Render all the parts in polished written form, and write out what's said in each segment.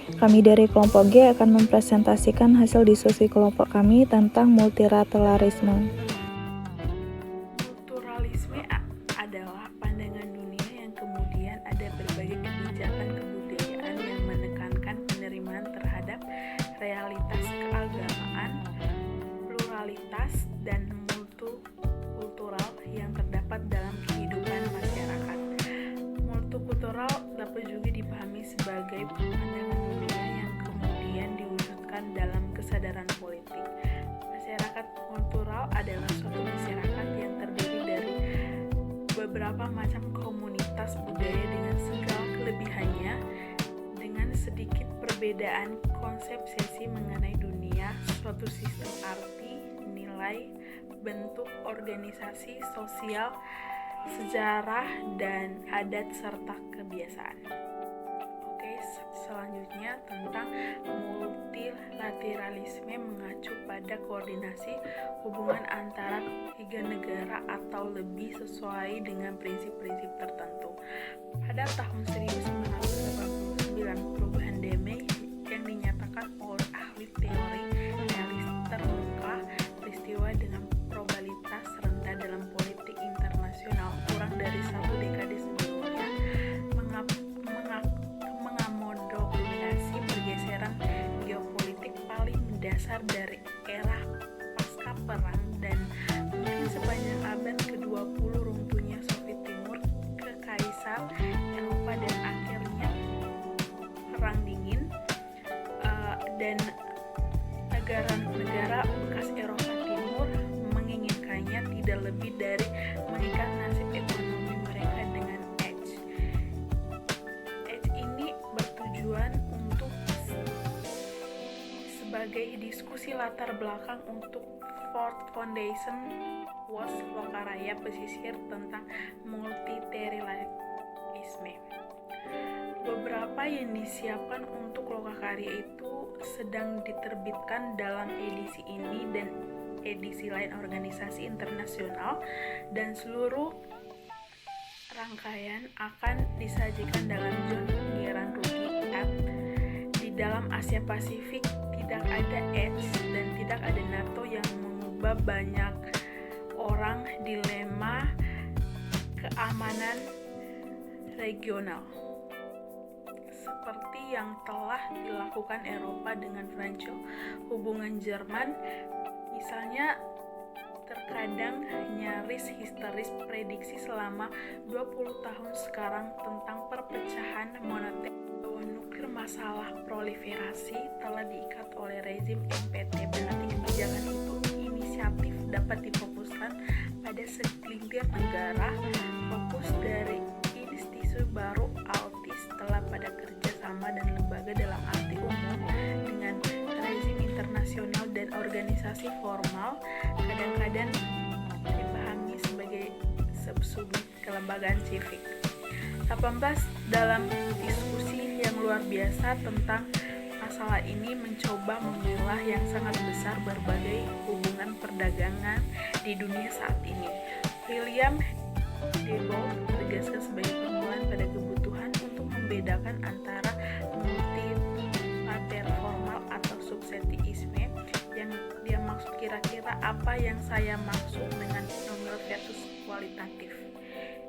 Kami dari kelompok G akan mempresentasikan hasil diskusi kelompok kami tentang multilateralisme. Multilateralisme adalah pandangan dunia yang kemudian ada berbagai kebijakan kebudayaan yang menekankan penerimaan terhadap realitas keagamaan, pluralitas, dan multikultural yang terdapat dalam kehidupan masyarakat. Multikultural dapat juga dipahami sebagai pandangan dunia yang kemudian diwujudkan dalam kesadaran politik. Masyarakat kultural adalah suatu masyarakat yang terdiri dari beberapa macam komunitas budaya dengan segala kelebihannya, dengan sedikit perbedaan konsepsi mengenai dunia, suatu sistem arti, nilai, bentuk organisasi sosial, sejarah, dan adat serta kebiasaan. Oke, selanjutnya tentang multilateralisme mengacu pada koordinasi hubungan antara tiga negara atau lebih sesuai dengan prinsip-prinsip tertentu. Pada tahun 1989, perubahan Deme yang dinyatakan oleh ahli teori realis terbuka peristiwa dengan probabilitas rendah dalam politik internasional kurang dari satu dekade sebelumnya mengakomodirasi pergeseran geopolitik paling mendasar dari era pasca perang dan mungkin sepanjang abad ke-20 runtuhnya Soviet Timur, kekaisaran Eropa dan akhirnya Perang Dingin, dan negara-negara bekas Eropa Timur menginginkannya tidak lebih dari mengikat nasib ekonomi mereka dengan Edge. Edge ini bertujuan untuk sebagai diskusi latar belakang untuk Ford Foundation was Lokaraya pesisir tentang multilateralisme. Beberapa yang disiapkan untuk lokakarya itu sedang diterbitkan dalam edisi ini dan edisi lain organisasi internasional, dan seluruh rangkaian akan disajikan dalam zona pengiraan rugi Act. Di dalam Asia Pasifik tidak ada Edge dan tidak ada NATO yang mengubah banyak orang dilema keamanan regional seperti yang telah dilakukan Eropa dengan Prancis. Hubungan Jerman misalnya terkadang nyaris histeris prediksi selama 20 tahun sekarang tentang perpecahan moneter. Nuklir masalah proliferasi telah diikat oleh rezim NPT, berarti kebijakan itu inisiatif dapat difokuskan pada segelintir negara. Fokus dari institusi baru ALTIS telah pada kerjasama dan lembaga dalam arti umum dengan rezim internasional dan organisasi formal, kadang-kadang dipahami sebagai subsubjek kelembagaan civil. 18 dalam diskusi yang luar biasa tentang masalah ini mencoba memilah yang sangat besar berbagai hubungan perdagangan di dunia saat ini. William Debo menegaskan sebagai permulaan pada kebutuhan untuk membedakan antara multilateral formal atau subjektivisme yang dia maksud. Kira-kira apa yang saya maksud dengan nominal versus kualitatif?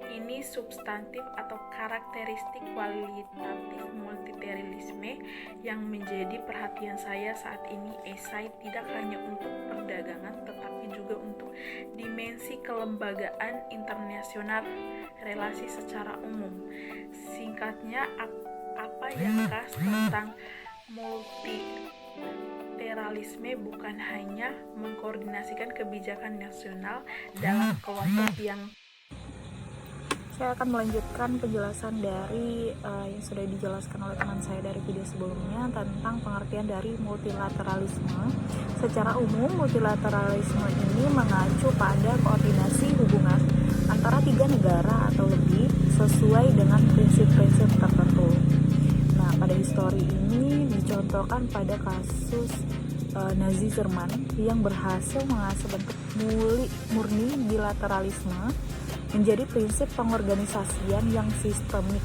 Ini substantif atau karakteristik kualitatif multilateralisme yang menjadi perhatian saya saat ini. Esai tidak hanya untuk perdagangan tetapi juga untuk dimensi kelembagaan internasional, relasi secara umum. Singkatnya, apa yang khas tentang multilateralisme bukan hanya mengkoordinasikan kebijakan nasional dalam kelompok yang. Saya akan melanjutkan penjelasan dari yang sudah dijelaskan oleh teman saya dari video sebelumnya tentang pengertian dari multilateralisme. Secara umum, multilateralisme ini mengacu pada koordinasi hubungan antara tiga negara atau lebih sesuai dengan prinsip-prinsip tertentu. Nah, pada histori ini dicontohkan pada kasus Nazi Jerman yang berhasil mengasuh bentuk murni bilateralisme menjadi prinsip pengorganisasian yang sistemik.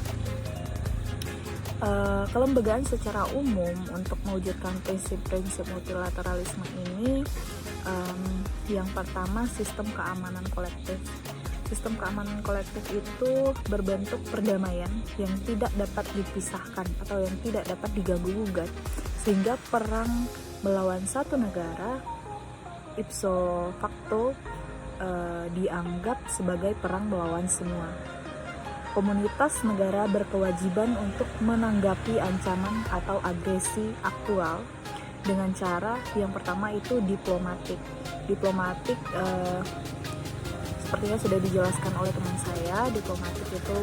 kelembagaan secara umum untuk mewujudkan prinsip-prinsip multilateralisme ini, yang pertama sistem keamanan kolektif. Sistem keamanan kolektif itu berbentuk perdamaian yang tidak dapat dipisahkan atau yang tidak dapat diganggu-gugat, sehingga perang melawan satu negara ipso facto dianggap sebagai perang melawan semua. Komunitas negara berkewajiban untuk menanggapi ancaman atau agresi aktual dengan cara yang pertama itu diplomatik. Sepertinya sudah dijelaskan oleh teman saya, diplomatik itu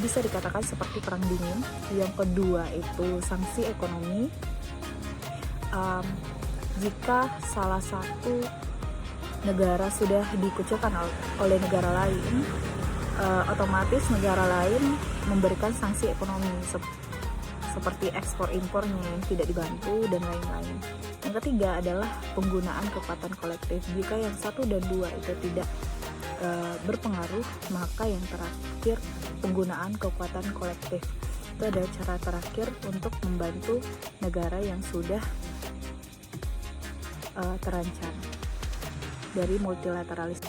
bisa dikatakan seperti perang dingin. Yang kedua itu sanksi ekonomi. Jika salah satu negara sudah dikucilkan oleh negara lain, otomatis negara lain memberikan sanksi ekonomi seperti ekspor impornya yang tidak dibantu dan lain-lain. Yang ketiga adalah penggunaan kekuatan kolektif. Jika yang 1 dan 2 itu tidak berpengaruh, maka yang terakhir penggunaan kekuatan kolektif. Itu adalah cara terakhir untuk membantu negara yang sudah terancam dari multilateralis.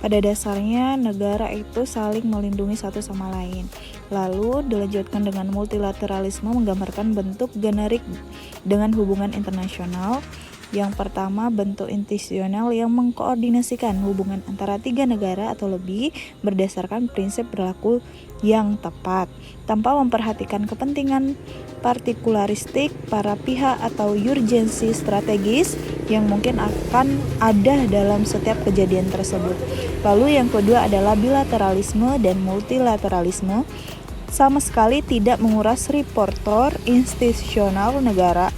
Pada dasarnya negara itu saling melindungi satu sama lain. Lalu dilanjutkan dengan multilateralisme menggambarkan bentuk generik dengan hubungan internasional. Yang pertama, bentuk institusional yang mengkoordinasikan hubungan antara 3 negara atau lebih berdasarkan prinsip berlaku yang tepat, tanpa memperhatikan kepentingan partikularistik para pihak atau urgensi strategis yang mungkin akan ada dalam setiap kejadian tersebut. Lalu yang kedua adalah bilateralisme dan multilateralisme sama sekali tidak menguras repertoire institusional negara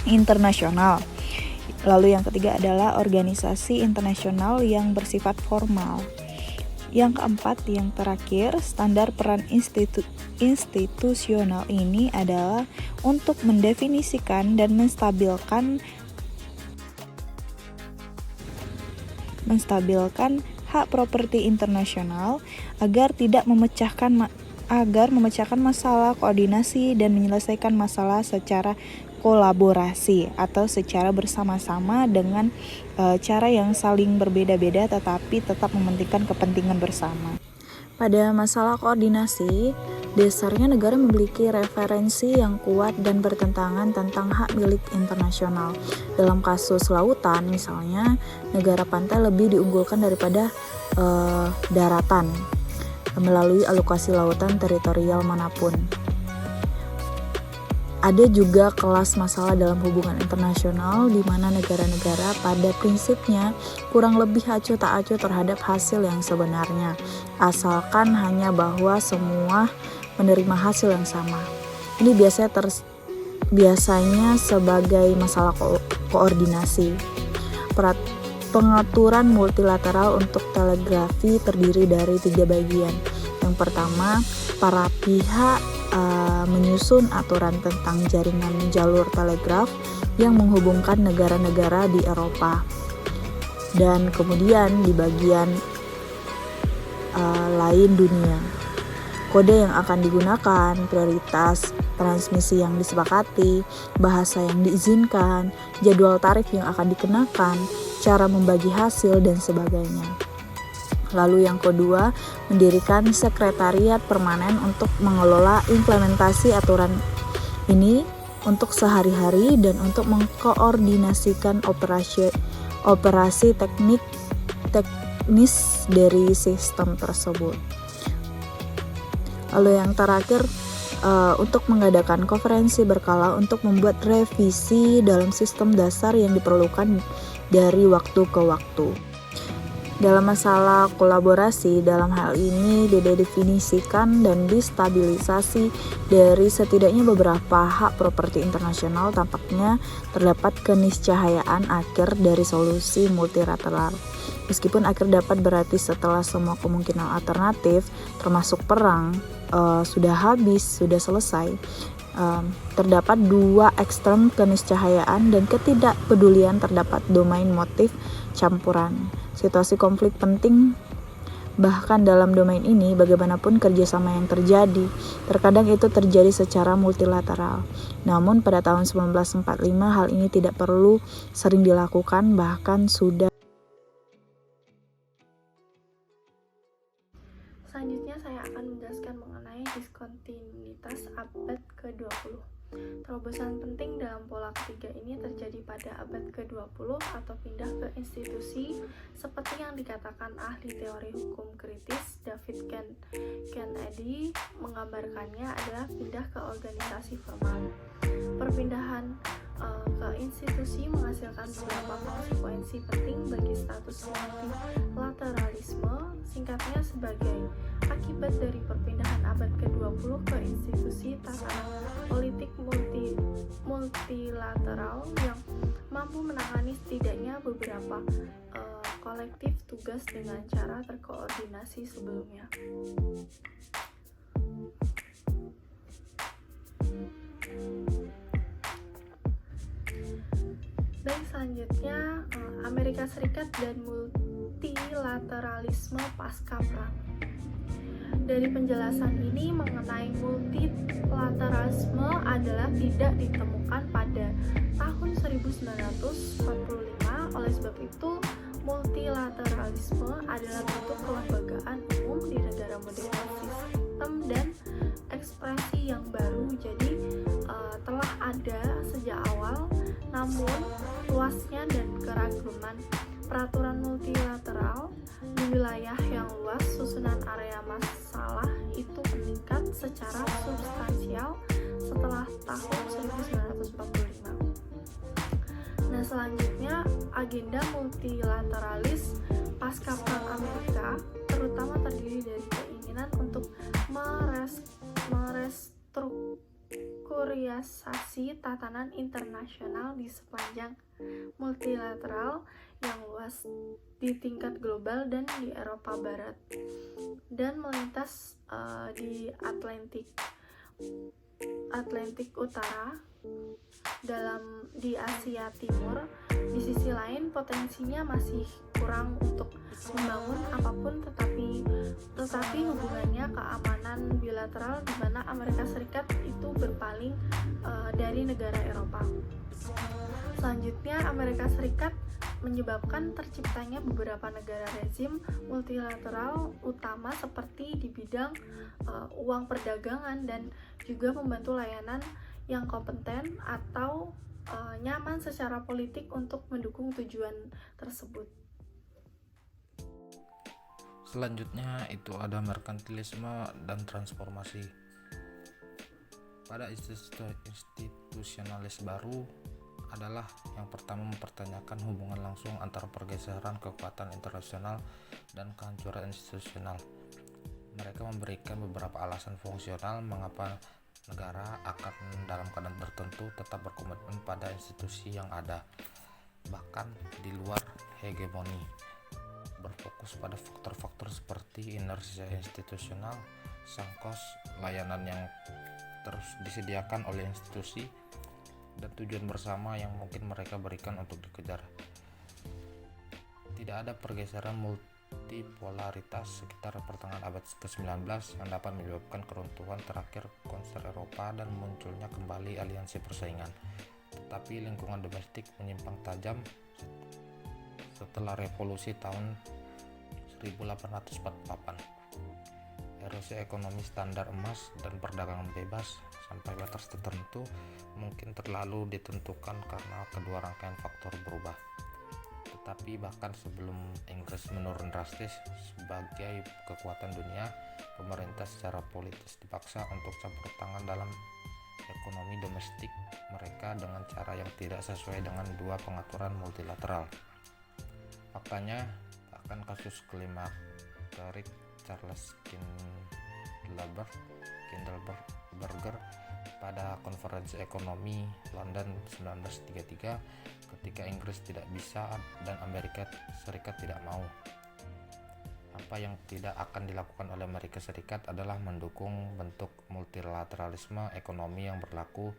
internasional. Lalu yang ketiga adalah organisasi internasional yang bersifat formal. Yang keempat, yang terakhir, standar peran institusional ini adalah untuk mendefinisikan dan menstabilkan hak properti internasional agar memecahkan masalah koordinasi dan menyelesaikan masalah secara kolaborasi atau secara bersama-sama dengan cara yang saling berbeda-beda tetapi tetap mementingkan kepentingan bersama. Pada masalah koordinasi, dasarnya negara memiliki referensi yang kuat dan bertentangan tentang hak milik internasional. Dalam kasus lautan misalnya, negara pantai lebih diunggulkan daripada daratan melalui alokasi lautan teritorial manapun. Ada juga kelas masalah dalam hubungan internasional di mana negara-negara pada prinsipnya kurang lebih acuh tak acuh terhadap hasil yang sebenarnya, asalkan hanya bahwa semua menerima hasil yang sama. Ini biasanya sebagai masalah koordinasi. Pengaturan multilateral untuk telegrafi terdiri dari 3 bagian. Yang pertama, para pihak menyusun aturan tentang jaringan jalur telegraf yang menghubungkan negara-negara di Eropa. Dan kemudian di bagian lain dunia, kode yang akan digunakan, prioritas transmisi yang disepakati, bahasa yang diizinkan, jadwal tarif yang akan dikenakan, cara membagi hasil, dan sebagainya. Lalu yang kedua, mendirikan sekretariat permanen untuk mengelola implementasi aturan ini untuk sehari-hari dan untuk mengkoordinasikan operasi teknis dari sistem tersebut. Lalu yang terakhir, untuk mengadakan konferensi berkala untuk membuat revisi dalam sistem dasar yang diperlukan dari waktu ke waktu. Dalam masalah kolaborasi, dalam hal ini didefinisikan dan distabilisasi dari setidaknya beberapa hak properti internasional. Tampaknya terdapat keniscayaan akhir dari solusi multilateral. Meskipun akhir dapat berarti setelah semua kemungkinan alternatif, termasuk perang, sudah selesai, terdapat 2 ekstrem keniscayaan dan ketidakpedulian terdapat domain motif campuran. Situasi konflik penting Bahkan dalam domain ini, bagaimanapun kerjasama yang terjadi, terkadang itu terjadi secara multilateral. Namun pada tahun 1945 hal ini tidak perlu sering dilakukan, bahkan sudah. Selanjutnya saya akan menjelaskan mengenai diskontinuitas abad ke-20. Terobosan penting dalam pola ketiga ini terjadi pada abad ke-20 atau pindah ke institusi seperti yang dikatakan ahli teori hukum kritis David Kennedy menggambarkannya adalah pindah ke organisasi formal. Perpindahan ke institusi menghasilkan beberapa konsekuensi penting bagi status multilateralisme. Singkatnya, sebagai akibat dari perpindahan abad ke-20 ke institusi tatanan politik multilateral yang mampu menangani setidaknya beberapa kolektif tugas dengan cara terkoordinasi sebelumnya. Baik, selanjutnya Amerika Serikat dan multilateralisme pasca perang. Dari penjelasan ini mengenai multilateralisme adalah tidak ditemukan pada tahun 1945. Oleh sebab itu, multilateralisme adalah bentuk kelembagaan umum di negara modern, sistem dan ekspresi yang baru. Jadi telah ada sejak awal, namun luasnya dan keragaman peraturan multilateral di wilayah yang luas, susunan area masalah itu meningkat secara substansial setelah tahun 1945. Nah, selanjutnya agenda multilateralis pasca perang Amerika terutama terdiri dari keinginan untuk merestrukturisasi tatanan internasional di sepanjang multilateral yang luas di tingkat global dan di Eropa Barat dan melintas di Atlantik Utara di Asia Timur. Di sisi lain, potensinya masih kurang untuk membangun apapun, tetapi hubungannya keamanan bilateral di mana Amerika Serikat itu berpaling dari negara Eropa. Selanjutnya, Amerika Serikat menyebabkan terciptanya beberapa negara rezim multilateral utama seperti di bidang uang perdagangan dan juga membantu layanan yang kompeten atau nyaman secara politik untuk mendukung tujuan tersebut. Selanjutnya itu ada merkantilisme dan transformasi. Pada institusionalis baru adalah yang pertama mempertanyakan hubungan langsung antara pergeseran kekuatan internasional dan kehancuran institusional. Mereka memberikan beberapa alasan fungsional mengapa negara akan dalam keadaan tertentu tetap berkomitmen pada institusi yang ada, bahkan di luar hegemoni, berfokus pada faktor-faktor seperti inersia institusional, sang kos, layanan yang terus disediakan oleh institusi, dan tujuan bersama yang mungkin mereka berikan untuk dikejar. Tidak ada pergeseran multipolaritas sekitar pertengahan abad ke-19 yang dapat menyebabkan keruntuhan terakhir konser Eropa dan munculnya kembali aliansi persaingan. Tetapi lingkungan domestik menyimpang tajam setelah revolusi tahun 1848. Erosi ekonomi standar emas dan perdagangan bebas sampai batas tertentu mungkin terlalu ditentukan karena kedua rangkaian faktor berubah. Tetapi bahkan sebelum Inggris menurun drastis sebagai kekuatan dunia, pemerintah secara politis dipaksa untuk campur tangan dalam ekonomi domestik mereka dengan cara yang tidak sesuai dengan dua pengaturan multilateral. Faktanya, bahkan kasus klimakterik Charles Kindleberger pada konferensi ekonomi London 1933 ketika Inggris tidak bisa dan Amerika Serikat tidak mau. Apa yang tidak akan dilakukan oleh Amerika Serikat adalah mendukung bentuk multilateralisme ekonomi yang berlaku,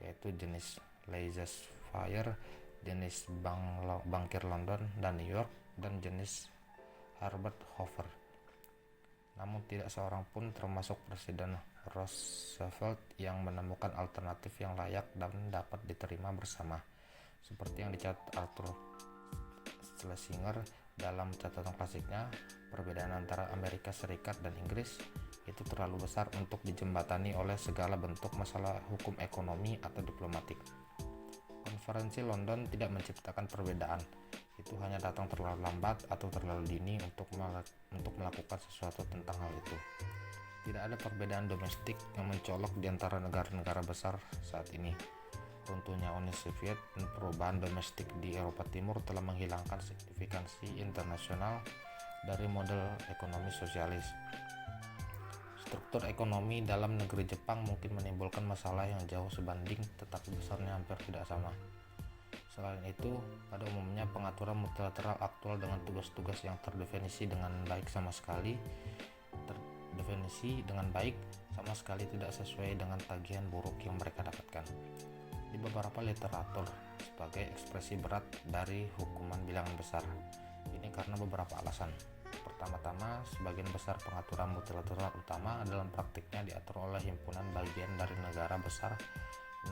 yaitu jenis laissez-faire, jenis bankir London dan New York, dan jenis Herbert Hoover. namun tidak seorang pun termasuk Presiden Roosevelt yang menemukan alternatif yang layak dan dapat diterima bersama. Seperti yang dicatat Arthur Schlesinger dalam catatan klasiknya, perbedaan antara Amerika Serikat dan Inggris itu terlalu besar untuk dijembatani oleh segala bentuk masalah hukum ekonomi atau diplomatik. Konferensi London tidak menciptakan perbedaan, itu hanya datang terlalu lambat atau terlalu dini untuk melakukan sesuatu tentang hal itu. Tidak ada perbedaan domestik yang mencolok di antara negara-negara besar saat ini. Runtuhnya Uni Soviet dan perubahan domestik di Eropa Timur telah menghilangkan signifikansi internasional dari model ekonomi sosialis. Struktur ekonomi dalam negeri Jepang mungkin menimbulkan masalah yang jauh sebanding, tetapi besarnya hampir tidak sama. Selain itu, pada umumnya pengaturan multilateral aktual dengan tugas-tugas yang terdefinisi dengan baik sama sekali tidak sesuai dengan tagihan buruk yang mereka dapatkan. Di beberapa literatur sebagai ekspresi berat dari hukuman bilangan besar. Ini karena beberapa alasan. Pertama-tama, sebagian besar pengaturan multilateral utama dalam praktiknya diatur oleh himpunan bagian dari negara besar,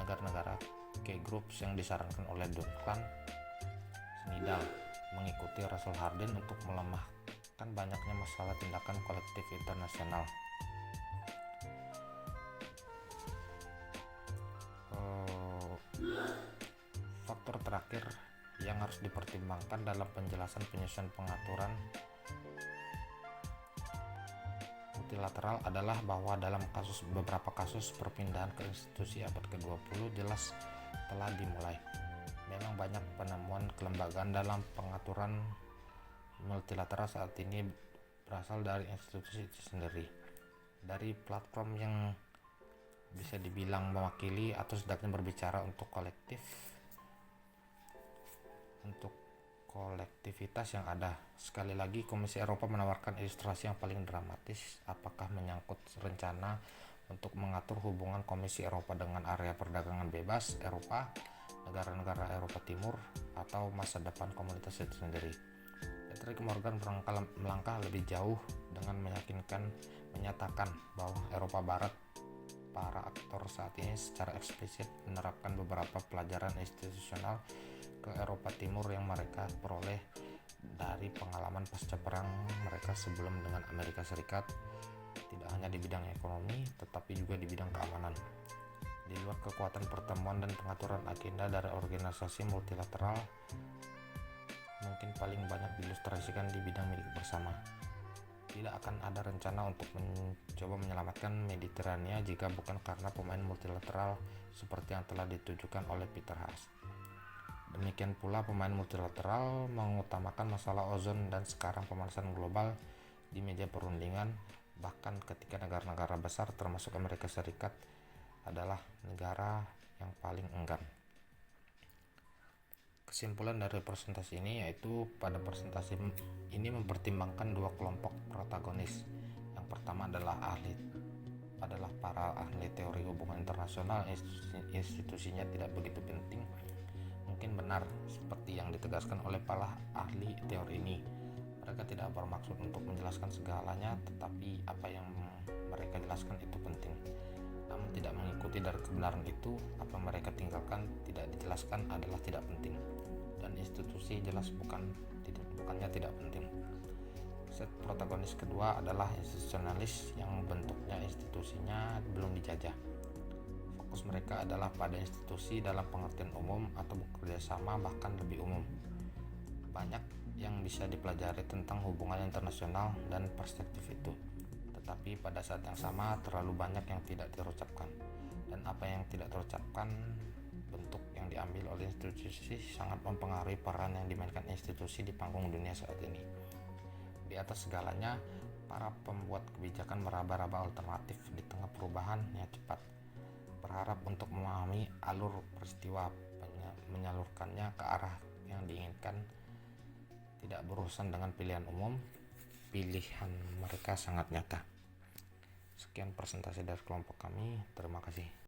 negara-negara key groups yang disarankan oleh Duncan Snydal mengikuti Russell Hardin untuk melemahkan banyaknya masalah tindakan kolektif internasional. Faktor terakhir yang harus dipertimbangkan dalam penjelasan penyusunan pengaturan multilateral adalah bahwa dalam beberapa kasus perpindahan ke institusi abad ke-20 jelas telah dimulai. Memang banyak penemuan kelembagaan dalam pengaturan multilateral saat ini berasal dari institusi itu sendiri, dari platform yang bisa dibilang mewakili atau setidaknya berbicara untuk kolektivitas yang ada. Sekali lagi, Komisi Eropa menawarkan ilustrasi yang paling dramatis, apakah menyangkut rencana untuk mengatur hubungan Komisi Eropa dengan area perdagangan bebas Eropa, negara-negara Eropa Timur, atau masa depan komunitas itu sendiri. Patrick Morgan melangkah lebih jauh dengan menyatakan bahwa Eropa Barat, para aktor saat ini secara eksplisit menerapkan beberapa pelajaran institusional ke Eropa Timur yang mereka peroleh dari pengalaman pasca perang mereka sebelum dengan Amerika Serikat, tidak hanya di bidang ekonomi tetapi juga di bidang keamanan. Di luar kekuatan pertemuan dan pengaturan agenda dari organisasi multilateral, mungkin paling banyak diilustrasikan di bidang milik bersama. Tidak akan ada rencana untuk mencoba menyelamatkan Mediterania jika bukan karena pemain multilateral seperti yang telah ditujukan oleh Peter Haas. Demikian pula pemain multilateral mengutamakan masalah ozon dan sekarang pemanasan global di meja perundingan, bahkan ketika negara-negara besar termasuk Amerika Serikat adalah negara yang paling enggan. Kesimpulan dari presentasi ini yaitu pada presentasi ini mempertimbangkan dua kelompok protagonis. Yang pertama adalah para ahli teori hubungan internasional, institusinya tidak begitu penting. Mungkin benar seperti yang ditegaskan oleh para ahli teori ini. Mereka tidak bermaksud untuk menjelaskan segalanya, tetapi apa yang mereka jelaskan itu penting. Namun tidak mengikuti dari kebenaran itu, apa mereka tinggalkan tidak dijelaskan adalah tidak penting. Dan institusi jelas bukannya tidak penting. Set protagonis kedua adalah institusionalis yang bentuknya institusinya belum dijajah. Fokus mereka adalah pada institusi dalam pengertian umum atau bekerja sama bahkan lebih umum. Banyak yang bisa dipelajari tentang hubungan internasional dan perspektif itu, tetapi pada saat yang sama terlalu banyak yang tidak terucapkan. Dan apa yang tidak terucapkan, bentuk yang diambil oleh institusi sangat mempengaruhi peran yang dimainkan institusi di panggung dunia saat ini. Di atas segalanya, para pembuat kebijakan meraba-raba alternatif di tengah perubahan yang cepat, berharap untuk memahami alur peristiwa, menyalurkannya ke arah yang diinginkan, tidak berurusan dengan pilihan umum. Pilihan mereka sangat nyata. Sekian presentasi dari kelompok kami, terima kasih.